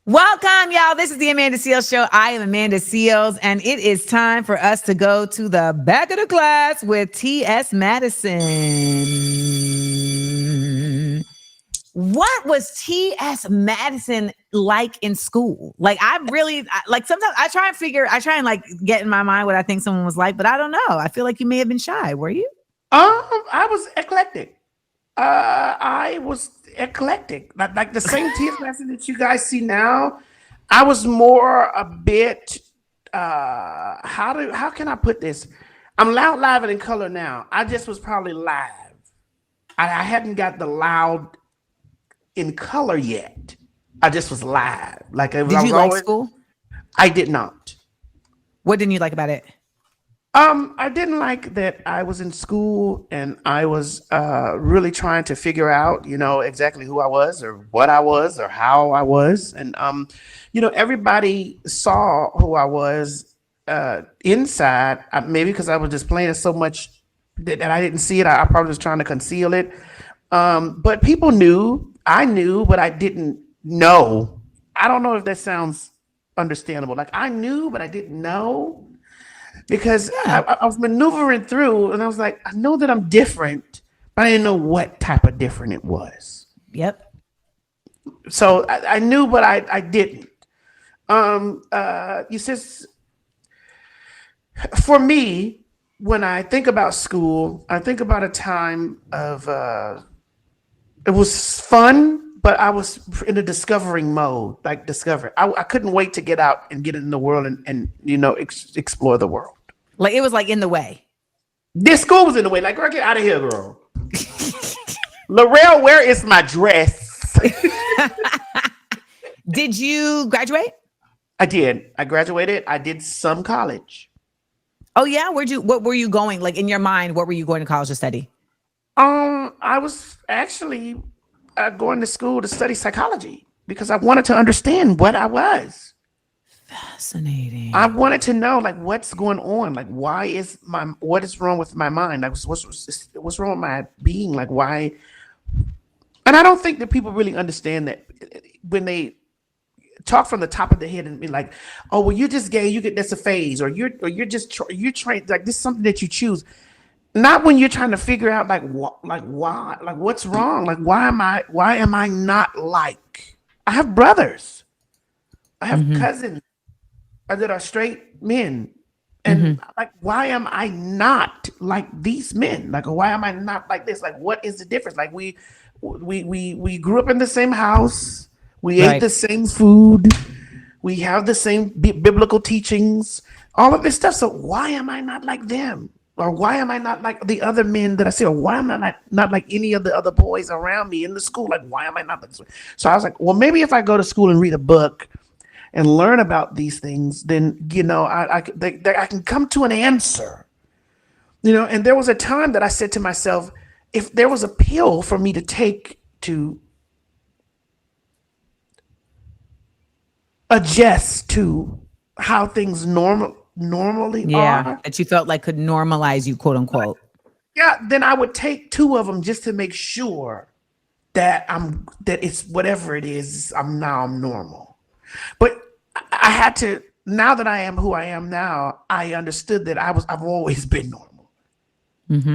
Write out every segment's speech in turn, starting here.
Welcome, y'all. This is the Amanda Seals Show. I am Amanda Seals, and it is time for us to go to the back of the class with T.S. Madison. What was T.S. Madison like in school? Like, sometimes I try and like get in my mind what I think someone was like, but I don't know. I feel like you may have been shy. Were you? I was eclectic. I was eclectic, like the same T.S. Madison that you guys see now. I was more a bit. How can I put this? I'm loud, live, and in color now. I just was probably live. I hadn't got the loud in color yet. I just was live. Like Did you like school? I did not. What didn't you like about it? I didn't like that I was in school and I was really trying to figure out, exactly who I was or what I was or how I was. And, everybody saw who I was inside, maybe because I was displaying it so much that I didn't see it. I probably was trying to conceal it. But people knew, I knew, but I didn't know. I don't know if that sounds understandable. Like I knew, but I didn't know. Because I was maneuvering through and I was like, I know that I'm different, but I didn't know what type of different it was. Yep. So I knew, but I didn't. You said, for me, when I think about school, I think about a time of, it was fun, but I was in a discovering mode, like discover. I couldn't wait to get out and get in the world and explore the world. Like it was like in the way. This school was in the way. Like, girl, get out of here, girl. Laurel, where is my dress? Did you graduate? I did. I graduated. I did some college. Oh yeah? What were you going? Like in your mind, what were you going to college to study? I was actually going to school to study psychology because I wanted to understand what I was. Fascinating. I wanted to know like what's going on, like what is wrong with my mind, like what's wrong with my being, like why. And I don't think that people really understand that when they talk from the top of the head and be like, oh well, you're just gay, that's a phase, or you're trained, like this is something that you choose. Not when you're trying to figure out like why, like what's wrong, like why am I not like. I have brothers, I have cousins that are straight men, and like why am I not like these men? Like why am I not like this? Like what is the difference? Like we grew up in the same house, we ate the same food, we have the same biblical teachings, all of this stuff. So why am I not like them? Or why am I not like the other men that I see? Or why am I not like any of the other boys around me in the school? Like, why am I not like this? So I was like, well, maybe if I go to school and read a book and learn about these things, then, I can come to an answer. And there was a time that I said to myself, if there was a pill for me to take to adjust to how things normally are, that you felt like could normalize you, quote unquote. Yeah, then I would take 2 of them just to make sure that it's whatever it is, I'm normal. But I had to, now that I am who I am now, I understood that I've always been normal.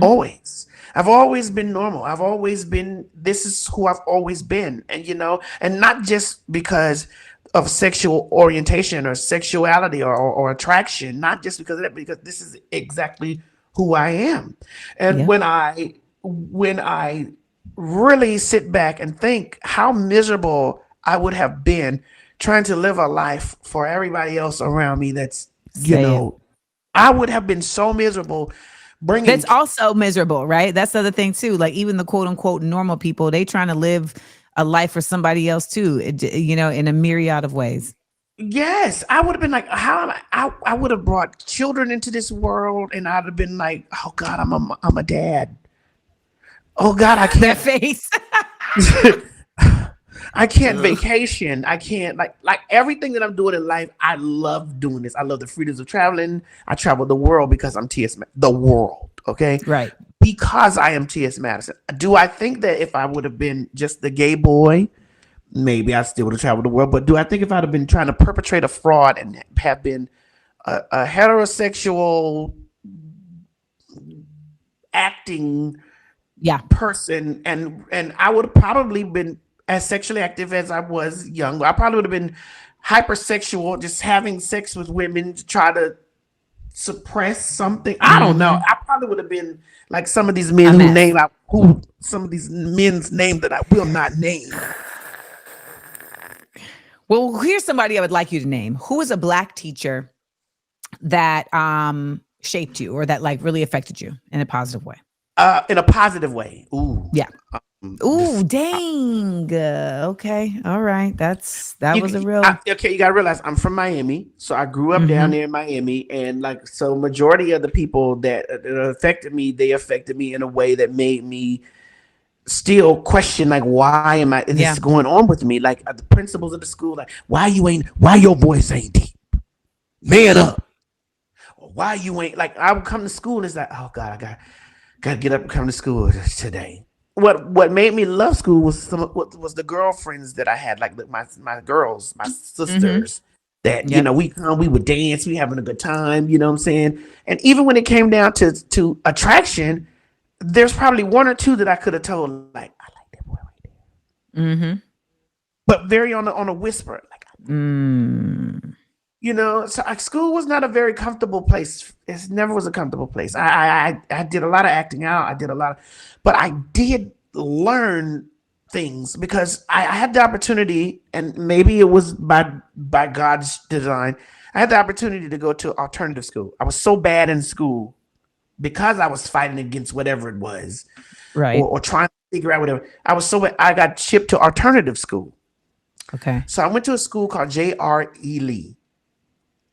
Always. I've always been normal. This is who I've always been. And and not just because of sexual orientation or sexuality or attraction, not just because of that, because this is exactly who I am. And when I really sit back and think how miserable I would have been trying to live a life for everybody else around me, that's, I would have been so miserable. That's also miserable, right? That's the other thing too. Like even the quote unquote normal people, they trying to live a life for somebody else too, in a myriad of ways. Yes, I would have been like, how am I would have brought children into this world, and I'd have been like, oh God, I'm a dad. Oh God, I can't. That face. I can't vacation. I can't like everything that I'm doing in life. I love doing this. I love the freedoms of traveling. I travel the world because I'm the world. Okay. Right. Because I am T.S. Madison. Do I think that if I would have been just the gay boy, maybe I still would have traveled the world. But do I think if I'd have been trying to perpetrate a fraud and have been a heterosexual acting Yeah. person, and I would have probably been as sexually active as I was young. I probably would have been hypersexual, just having sex with women to try to suppress something. I don't know. I probably would have been like some of these men who some of these men's names that I will not name. Well, here's somebody I would like you to name. Who is a Black teacher that shaped you or that like really affected you in a positive way? In a positive way. Ooh. Yeah. Ooh, dang. Okay. All right. That was a real. Okay, you gotta realize I'm from Miami, so I grew up down there in Miami, and like so, majority of the people that affected me, they affected me in a way that made me still question like why am I this going on with me? Like the principals of the school, like why your voice ain't deep, man up, or why you ain't like I would come to school and it's like oh God, I gotta get up and come to school today. What made me love school was the girlfriends that I had, like my girls, my sisters. That you know we would dance, we having a good time. You know what I'm saying? And even when it came down to attraction, there's probably one or two that I could have told like I like that boy right there. But very on a whisper, like you know. So school was not a very comfortable place. It never was a comfortable place. I did a lot of acting out. I did a lot of. But I did learn things because I had the opportunity, and maybe it was by God's design. I had the opportunity to go to alternative school. I was so bad in school because I was fighting against whatever it was, right, or trying to figure out whatever. I was so bad, I got shipped to alternative school. Okay, so I went to a school called J.R.E. Lee.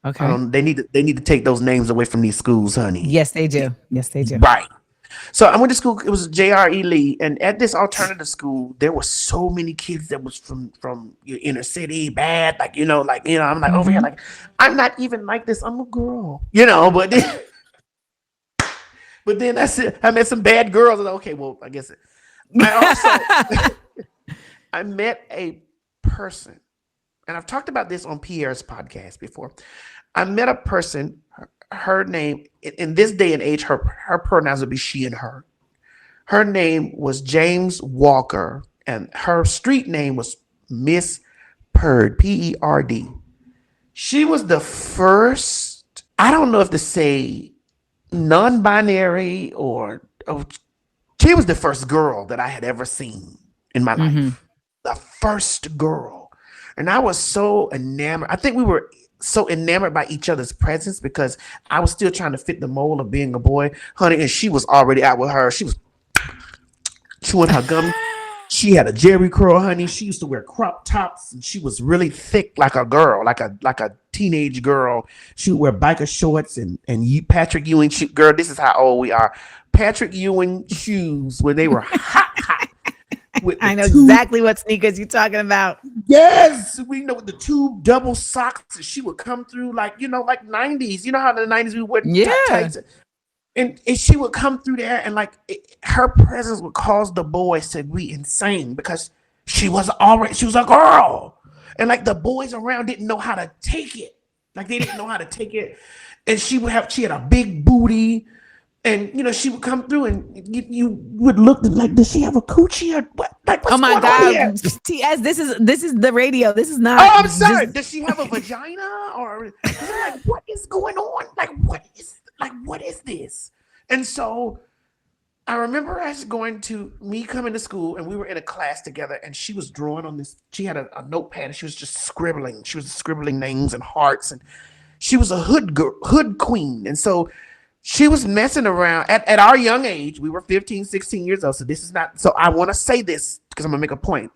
Okay, they need to take those names away from these schools, honey. Yes, they do. Yes, they do. Right. So I went to school. It was J.R.E. Lee, and at this alternative school, there were so many kids that was from your inner city, bad, like I'm like over here, like I'm not even like this. I'm a girl, but then that's it. I met some bad girls, and okay, well, I guess I also I met a person, and I've talked about this on Pierre's podcast before. I met a person. Her name in this day and age, her pronouns would be she and her. Her name was James Walker, and her street name was Miss Perd, P-E-R-D. She was the first, I don't know if to say non-binary or she was the first girl that I had ever seen in my life. The first girl. And I was so enamored. I think we were so enamored by each other's presence because I was still trying to fit the mold of being a boy, honey, and she was already out with her. She was chewing her gum. She had a Jerry curl, honey. She used to wear crop tops, and she was really thick, like a girl, like a teenage girl. She would wear biker shorts and Patrick Ewing girl. This is how old we are. Patrick Ewing shoes when they were hot. I know exactly what sneakers you're talking about. Yes, we know with the two double socks. She would come through like 90s. You know how in the 90s we would tights. And she would come through there, and like her presence would cause the boys to be insane because she was a girl, and like the boys around didn't know how to take it. Like they didn't know how to take it, and she had a big booty. And she would come through, and you would look like, does she have a coochie or what? Like, what's going on here? TS, this is the radio. This is not. Oh, I'm sorry. Does she have a vagina or like what is going on? Like what is this? And so I remember us coming to school, and we were in a class together, and she was drawing on this. She had a notepad, and she was just scribbling. She was scribbling names and hearts, and she was a hood queen, and so. She was messing around at our young age. We were 15, 16 years old. So this is not, so I want to say this because I'm gonna make a point.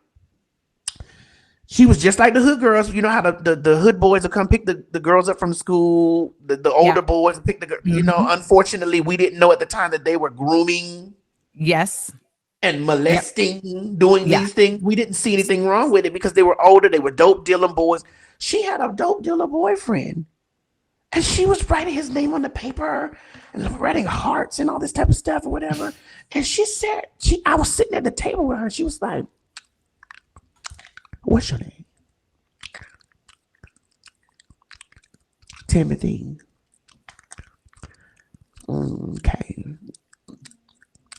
She was just like the hood girls. You know how the hood boys will come pick the girls up from school, the older boys will pick the girls. Unfortunately, we didn't know at the time that they were grooming. Yes. And molesting, doing these things. We didn't see anything wrong with it because they were older. They were dope dealing boys. She had a dope dealer boyfriend. And she was writing his name on the paper and writing hearts and all this type of stuff or whatever. And she said, I was sitting at the table with her. And she was like, What's your name? Timothy. Okay.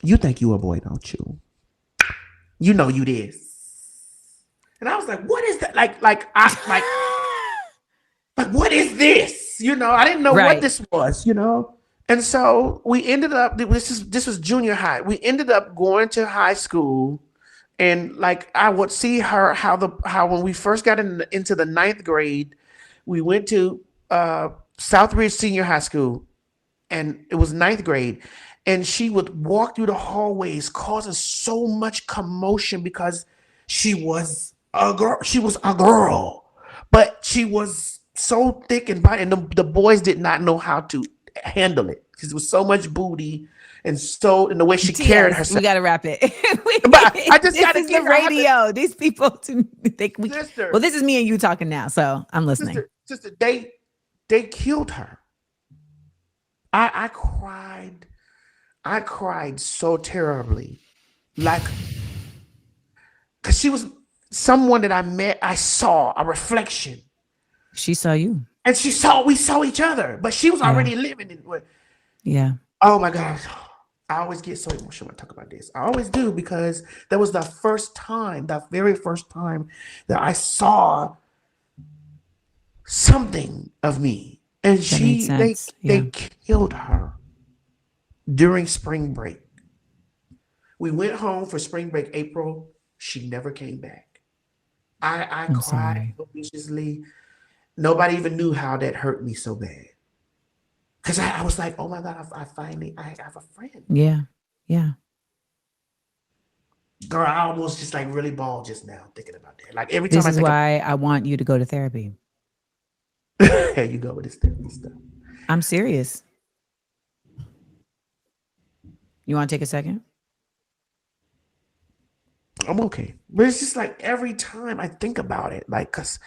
You think you a boy, don't you? You know you this. And I was like, what is that? Like what is this? I didn't know what Right. this was. And so we ended up, this was junior high. We ended up going to high school, and like I would see her how when we first got into the ninth grade, we went to Southridge Senior High School, and it was ninth grade, and she would walk through the hallways causing so much commotion because she was a girl. She was a girl, but she was so thick and body, and the boys did not know how to handle it because it was so much booty and the way she carried TS, herself. we got to wrap it. But I just This got to is the get radio. These people think we. sister, Well, this is me and you talking now, so I'm listening. sister. They killed her. I cried. I cried so terribly, like, because she was someone that I met. I saw a reflection, She saw you. and we saw each other, but she was already living in. Yeah. Oh my gosh. I always get so emotional when I talk about this. I always do, because that was the very first time that I saw something of me. And they killed her during spring break. We went home for spring break April. She never came back. I cried viciously. Nobody even knew how that hurt me so bad. Because I was like, oh my God, I finally have a friend. Yeah. Yeah. Girl, I almost just like really bawled just now thinking about that. Like every time This I is think why I want you to go to therapy. here you go with this therapy stuff. I'm serious. You want to take a second? I'm okay. But it's just like every time I think about it, like, because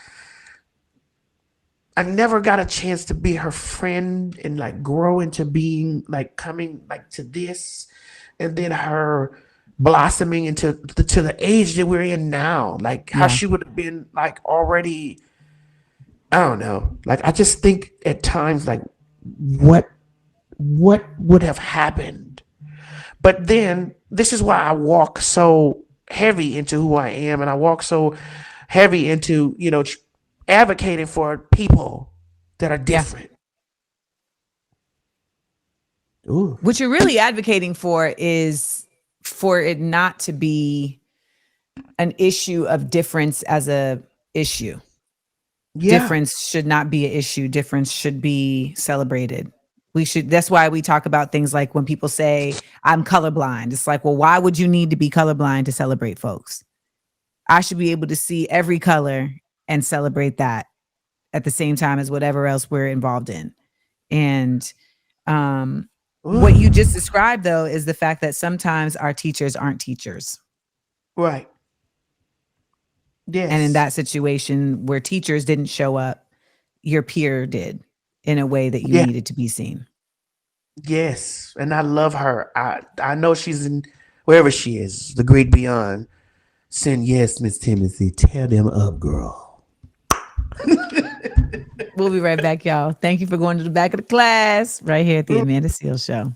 I never got a chance to be her friend and like grow into being like coming like to this, and then her blossoming into to the age that we're in now. Like how she would have been like already. I don't know. Like I just think at times like what would have happened. But then this is why I walk so heavy into who I am, and I walk so heavy into advocating for people that are different. Ooh. What you're really advocating for is for it not to be an issue of difference as a issue. Yeah. Difference should not be an issue. Difference should be celebrated. That's why we talk about things like when people say, I'm colorblind. It's like, well, why would you need to be colorblind to celebrate folks? I should be able to see every color and celebrate that at the same time as whatever else we're involved in. And what you just described, though, is the fact that sometimes our teachers aren't teachers. Right. Yes. And in that situation where teachers didn't show up, your peer did in a way that you needed to be seen. Yes. And I love her. I know she's in wherever she is, the great beyond. Saying, yes, Miss Timothy, tear them up, girl. We'll be right back, y'all. Thank you for going to the back of the class right here at the Amanda Seales Show.